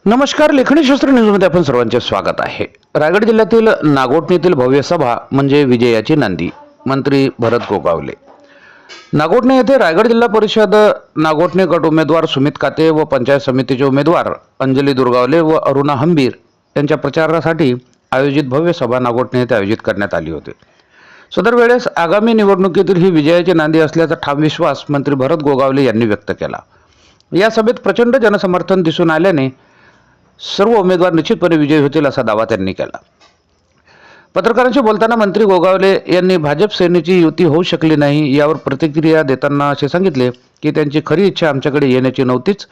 नमस्कार. लेखणी शास्त्र न्यूजमध्ये आपण सर्वांचे स्वागत आहे. रायगड जिल्ह्यातील नागोठणेतील भव्य सभा म्हणजे विजयाची नांदी. मंत्री भरत गोगावले. नागोठणे येथे रायगड जिल्हा परिषद नागोठणे गट उमेदवार सुमित काते व पंचायत समितीचे उमेदवार अंजली दुर्गावले व अरुणा हंबीर यांच्या प्रचारासाठी आयोजित भव्य सभा नागोठणे येथे आयोजित करण्यात आली होती. सदर वेळेस आगामी निवडणुकीतील ही विजयाची नांदी असल्याचा ठाम विश्वास मंत्री भरत गोगावले यांनी व्यक्त केला. या सभेत प्रचंड जनसमर्थन दिसून आल्याने सर्व उमेदवार निश्चितपणे विजयी होतील असा दावा त्यांनी केला. पत्रकारांशी बोलताना मंत्री गोगावले यांनी भाजप सेनेची युती होऊ शकली नाही यावर प्रतिक्रिया देताना असे सांगितले की त्यांची खरी इच्छा आमच्याकडे येण्याची नव्हतीच.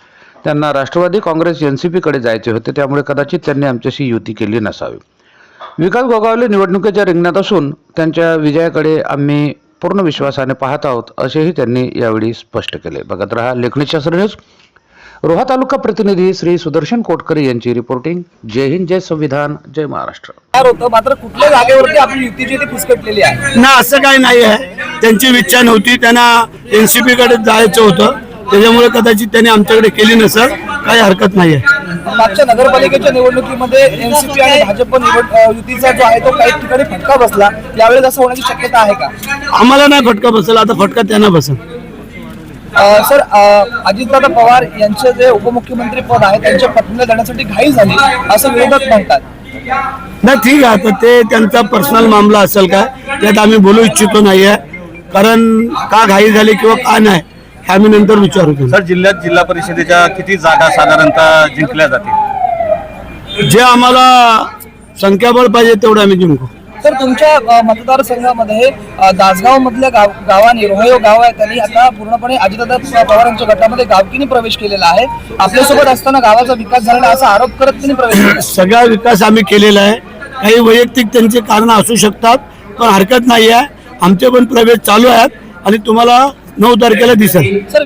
त्यांना राष्ट्रवादी काँग्रेस NCP कडे जायचे होते, त्यामुळे कदाचित त्यांनी आमच्याशी युती केली नसावी. विकास गोगावले निवडणुकीच्या रिंगणात असून त्यांच्या विजयाकडे आम्ही पूर्ण विश्वासाने पाहत आहोत असेही त्यांनी यावेळी स्पष्ट केले. बघत रहा लेखणी शास्त्र न्यूज. रोहा तालुका प्रतिनिधी श्री सुदर्शन कोटकर यांची रिपोर्टिंग. जय हिंद, जय संविधान, जय महाराष्ट्र. मात्र कुठल्या जागेवरती आपली युतीची फिसकटलेली आहे ना, असं काही नाही आहे. त्यांची इच्छा नव्हती, त्यांना NCP कडे जायचं होतं, त्याच्यामुळे कदाचित त्यांनी आमच्याकडे केली नसेल. काही हरकत नाही आहे. मागच्या नगरपालिकेच्या निवडणुकीमध्ये NCP आणि भाजप युतीचा जो आहे तो काही ठिकाणी फटका बसला. यावेळेस असं होण्याची शक्यता आहे का? आम्हाला नाही फटका बसेल, आता फटका त्यांना बसेल. सर, अजितदादा पवार यांचे जे उपमुख्यमंत्री पद आहे त्यांच्या पत्नीला देण्यासाठी घाई झाली असं विरोधक म्हणतात. नाही, ठीक आहे, आता ते त्यांचा पर्सनल मामला असेल का, त्यात आम्ही बोलू इच्छितो नाहीये. कारण का घाई झाली किंवा का नाही हे आम्ही नंतर विचारू. सर, जिल्ह्यात जिल्हा परिषदेच्या किती जागा साधारणतः जिंकल्या जातील? जे आम्हाला संख्याबळ पाहिजे तेवढं आम्ही जिंकू. सर, तुमच्या मतदारसंघामध्ये दासगाव मधल्या गावाने रोहयो गाव आहे, त्यांनी आता पूर्णपणे अजितदादा पवारांच्या गटामध्ये गावकीने प्रवेश केलेला आहे. आपल्यासोबत असताना गावाचा विकास झाला असा आरोप करत त्यांनी प्रवेश केला. सगळा विकास आम्ही केलेला आहे. काही वैयक्तिक त्यांची कारण असू शकतात, पण हरकत नाही आहे. आमचे पण प्रवेश चालू आहेत आणि तुम्हाला 9 तारखेला दिसेल. सर,